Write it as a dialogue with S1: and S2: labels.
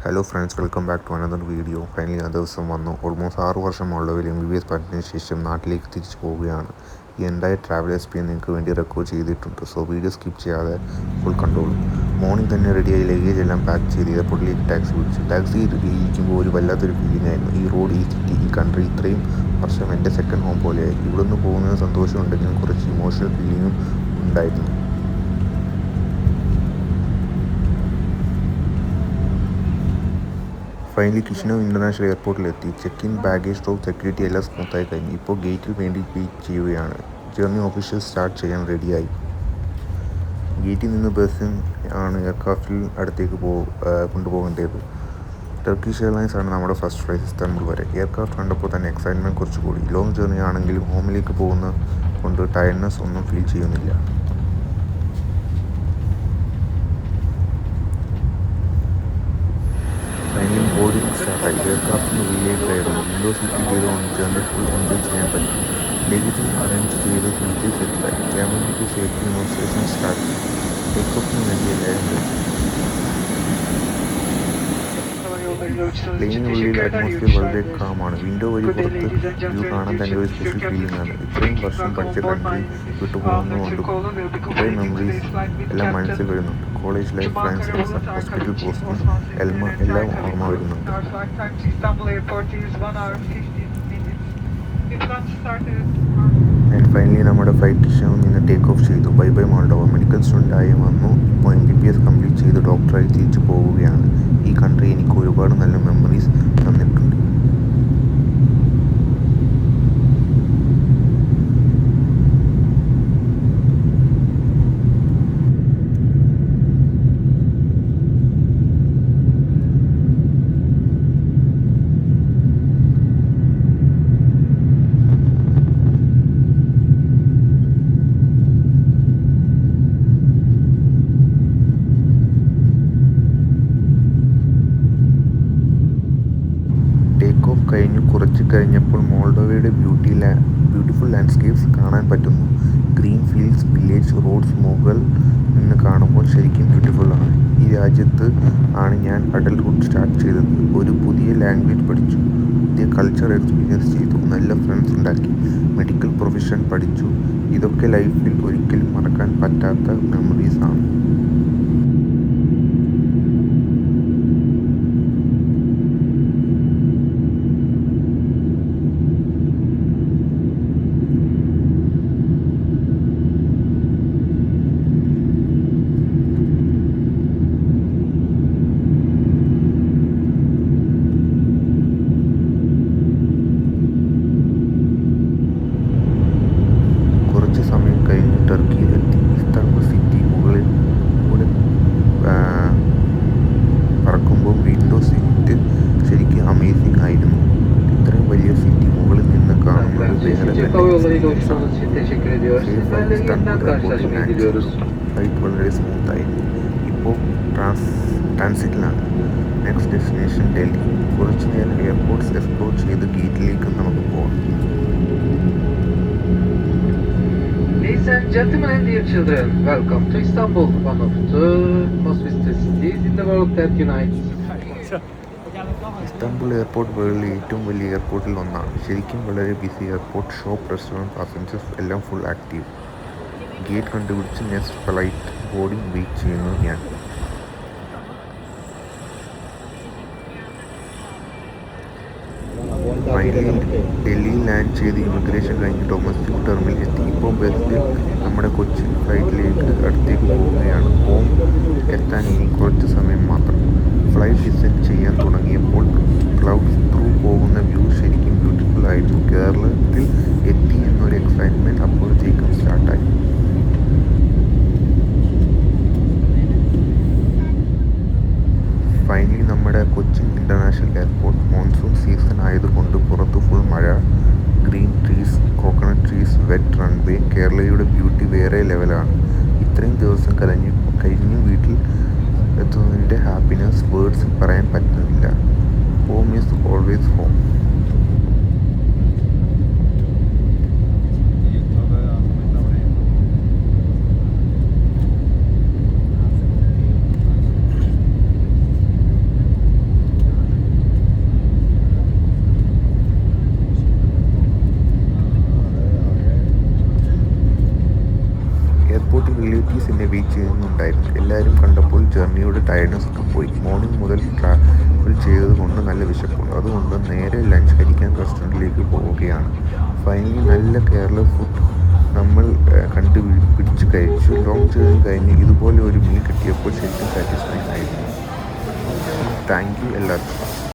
S1: Hello friends, welcome back to another video. Finally ആ ദിവസം വന്നു. ഓൾമോസ്റ്റ് 6 വർഷമുള്ളവർ MBBS പഠനത്തിന് ശേഷം നാട്ടിലേക്ക് തിരിച്ചു പോവുകയാണ്. ഈ എൻ്റയർ ട്രാവൽ എക്സ്പീരിയൻസ് നിങ്ങൾക്ക് വേണ്ടി റെക്കോർഡ് ചെയ്തിട്ടുണ്ട്. സോ വീഡിയോ സ്കിപ്പ് ചെയ്യാതെ ഫുൾ കണ്ടോളൂ. മോർണിംഗ് തന്നെ റെഡിയായി ലഗേജ് എല്ലാം പാക്ക് ചെയ്ത് എയർപോർട്ടിലേക്ക് ടാക്സി പിടിച്ചു. ടാക്സി ഇരിക്കുമ്പോൾ ഒരു വല്ലാത്തൊരു ഫീലിംഗ് ആയിരുന്നു. ഈ റോഡ്, ഈ സിറ്റി, ഈ കൺട്രി ഇത്രയും വർഷം എൻ്റെ സെക്കൻഡ് ഹോം പോലെയായി. ഇവിടുന്ന് പോകുന്നത് സന്തോഷമുണ്ടെങ്കിലും കുറച്ച് ഇമോഷണൽ ഫീലിങ്ങും ഉണ്ടായിരുന്നു. ഫൈനലി കിഷ്നൗ ഇൻ്റർനാഷണൽ എയർപോർട്ടിലെത്തി. Check in, baggage drop, security എല്ലാം സ്മൂത്തായി കഴിഞ്ഞു. ഇപ്പോൾ ഗേറ്റിൽ വേണ്ടി വെയിറ്റ് ചെയ്യുകയാണ്. ജേർണി ഒഫീഷ്യൽ സ്റ്റാർട്ട് ചെയ്യാൻ റെഡിയായി. ഗേറ്റിൽ നിന്ന് ബസ്സിൽ ആണ് എയർക്രാഫ്റ്റിൽ അടുത്തേക്ക് കൊണ്ടുപോകേണ്ടത്. ടർക്കിഷ് എയർലൈൻസ് ആണ് നമ്മുടെ ഫസ്റ്റ് ഫ്ലൈറ്റ് ഇസ്താൻബുൾ വരെ. എയർക്രാഫ്റ്റ് കണ്ടപ്പോൾ തന്നെ എക്സൈറ്റ്മെൻറ്റ് കുറച്ചുകൂടി. ലോങ് ജേർണി ആണെങ്കിലും ഹോമിലേക്ക് പോകുന്ന കൊണ്ട് ടയർഡ്നെസ് ഒന്നും ഫീൽ ചെയ്യുന്നില്ല. Finally boarding സ്റ്റാർട്ടായി. എയർക്രാഫ്റ്റിന് ഉള്ളിലേക്ക് കയറുന്നു. വിൻഡോ സീറ്റിൽ ചെയ്തുകൊണ്ട് ജേർണി ഫുൾ എൻജോയ് ചെയ്യാൻ പറ്റും. ലഗേജ് അറേഞ്ച് ചെയ്ത് സീറ്റിൽ സെറ്റിലായി. ക്യാബിനിലേക്ക് സേഫ്റ്റി ഡെമോൺസ്ട്രേഷൻ സ്റ്റാർട്ട് ചെയ്തു. ടേക്ക് ഓഫിന് വേണ്ടി എല്ലാവരും വെച്ചു. പ്ലെയിനുള്ളിൽ അറ്റ്മോസ്ഫിയർ വളരെ കാമാണ്. വിൻഡോ വഴി പുറത്ത് വ്യൂ കാണാൻ തന്നെ ഒരു സ്പെഷ്യൽ ഫീലിംഗ് ആണ്. ഇത്രയും വർഷം പഠിച്ച കൺട്രി വിട്ടു പോകുന്നതുകൊണ്ടും ഇത്രയും മെമ്മറീസ് എല്ലാം മനസ്സിൽ വരുന്നുണ്ട്. കോളേജ് ലൈഫ്, ഫ്രണ്ട്സ്, ഹോസ്പിറ്റൽ പോസ്റ്റും എല്ലാം ഓർമ്മ വരുന്നുണ്ട്. ആൻഡ് ഫൈനലി നമ്മുടെ ഫ്ലൈറ്റ് കിഷ്നൗവിൽ നിന്ന് ടേക്ക് ഓഫ് ചെയ്തു. Bye bye Moldova. മെഡിക്കൽ സ്റ്റുഡൻ്റായി വന്നു. ഇപ്പോൾ MBBS കംപ്ലീറ്റ് ചെയ്ത് ഡോക്ടറായി തിരിച്ചു പോവുകയാണ്. ഈ കൺട്രി എനിക്ക് ഒരുപാട് നല്ല മെമ്മറീസ് തന്നിട്ടുണ്ട്. ടേക്ക് ഓഫ് കഴിഞ്ഞു കുറച്ച് കഴിഞ്ഞപ്പോൾ മോൾഡോവയുടെ ബ്യൂട്ടിഫുൾ ലാൻഡ്സ്കേപ്സ് കാണാൻ പറ്റുന്നു. ഗ്രീൻ ഫീൽഡ്സ്, വില്ലേജ്, റോഡ്സ് മുകളിൽ നിന്ന് കാണുമ്പോൾ ശരിക്കും ബ്യൂട്ടിഫുൾ ആണ്. ഈ രാജ്യത്ത് ആണ് ഞാൻ അഡൽട്ട്ഹുഡ് സ്റ്റാർട്ട് ചെയ്തത്. ഒരു പുതിയ ലാംഗ്വേജ് പഠിച്ചു, പുതിയ കൾച്ചർ എക്സ്പീരിയൻസ് ചെയ്തു, നല്ല ഫ്രണ്ട്സ് ഉണ്ടാക്കി, മെഡിക്കൽ പ്രൊഫഷൻ പഠിച്ചു. ഇതൊക്കെ ലൈഫിൽ ഒരിക്കലും മറക്കാൻ പറ്റാത്ത മെമ്മറീസ് ആണ്. കുറച്ച് സമയം കഴിഞ്ഞ് ടർക്കിയിലെത്തി. ഇസ്താൻബുൾ സിറ്റി മുകളിൽ കൂടെ പറക്കുമ്പോൾ വിൻഡോ സീറ്റ് ശരിക്കും അമേസിങ് ആയിരുന്നു. ഇത്രയും വലിയ സിറ്റി മുകളിൽ നിന്ന് കാണുന്നത് വേറെ തന്നെ എക്സ്പീരിയൻസ് ആണ്. സേഫായി ഇസ്താൻബുൾ എയർപോർട്ടിൽ ലാൻഡ് ചെയ്തു. ഫ്ലൈറ്റ് വളരെ സ്മൂത്തായിരുന്നു. ഇപ്പോൾ ട്രാൻസിറ്റിലാണ്. Next destination Delhi. കുറച്ച് നേരം എയർപോർട്ട്സ് എക്സ്പ്ലോർ ചെയ്ത് ഗേറ്റിലേക്ക് നമുക്ക് പോകാം.
S2: Ladies and gentlemen and dear children, welcome to Istanbul, one of the most visited cities in the world that unites.
S1: Istanbul airport വേൾഡിലെ ഏറ്റവും വലിയ എയർപോർട്ടിൽ ഒന്നാണ്. ശരിക്കും വളരെ busy airport. Shop, restaurant, passengers എല്ലാം ഫുൾ ആക്റ്റീവ്. ഗേറ്റ് കണ്ടുപിടിച്ച് നെക്സ്റ്റ് ഫ്ലൈറ്റ് ബോർഡിംഗ് വെയിറ്റ് ചെയ്യുന്നു ഞാൻ. ഫൈനലി ഡൽഹിയിൽ ലാൻഡ് ചെയ്ത് ഇമിഗ്രേഷൻ കഴിഞ്ഞ് ഡൊമസ്റ്റിക് ടെർമിനൽ എത്തി. ഇപ്പോൾ ബസ്സിൽ നമ്മുടെ കൊച്ചിൻ ഫ്ലൈറ്റിലേക്ക് അടുത്തേക്ക് പോവുകയാണ്. ഹോം എത്താൻ ഇനി കുറച്ച് സമയം മാത്രം. ഫ്ലൈറ്റ് ഡിസെൻഡ് ചെയ്യാൻ തുടങ്ങിയപ്പോൾ ക്ലൗഡ്സ് ത്രൂ പോകുന്ന വ്യൂ ശരിക്കും ബ്യൂട്ടിഫുൾ ആയിരുന്നു. കേരളത്തിൽ എത്തി എന്നൊരു എക്സൈറ്റ്മെൻറ്റ് അപ്പോഴത്തേക്കും സ്റ്റാർട്ടായി. ഫൈനലി നമ്മുടെ Cochin international airport. Monsoon season ആയതുകൊണ്ട് പുറത്ത് ഫുൾ മഴ. Green trees, coconut trees, wet runway. കേരളയുടെ ബ്യൂട്ടി വേറെ ലെവലാണ്. ഇത്രയും ദിവസം കഴിഞ്ഞ് വീട്ടിൽ എത്തുന്നതിൻ്റെ ഹാപ്പിനെസ് വേർഡ്സിൽ പറയാൻ പറ്റുന്നില്ല. Home is always home. Relatives എന്നെ വെയിറ്റ് ചെയ്യുന്നുണ്ടായിരുന്നു. എല്ലാവരും കണ്ടപ്പോൾ ജേർണിയുടെ ടയർഡ്നെസ് ഒക്കെ പോയി. മോർണിംഗ് മുതൽ ട്രാവൽ ചെയ്തത് കൊണ്ട് നല്ല വിശപ്പുണ്ട്. അതുകൊണ്ട് നേരെ ലഞ്ച് കഴിക്കാൻ റെസ്റ്റോറൻറ്റിലേക്ക് പോവുകയാണ്. ഫൈനലി നല്ല കേരള ഫുഡ് നമ്മൾ പിടിച്ച് കഴിച്ചു. ലോങ് ജേർണി കഴിഞ്ഞ് ഇതുപോലെ ഒരു മീൽ കിട്ടിയപ്പോൾ ശരിക്കും സാറ്റിസ്ഫൈങ് ആയിരുന്നു. താങ്ക് യു എല്ലാവർക്കും.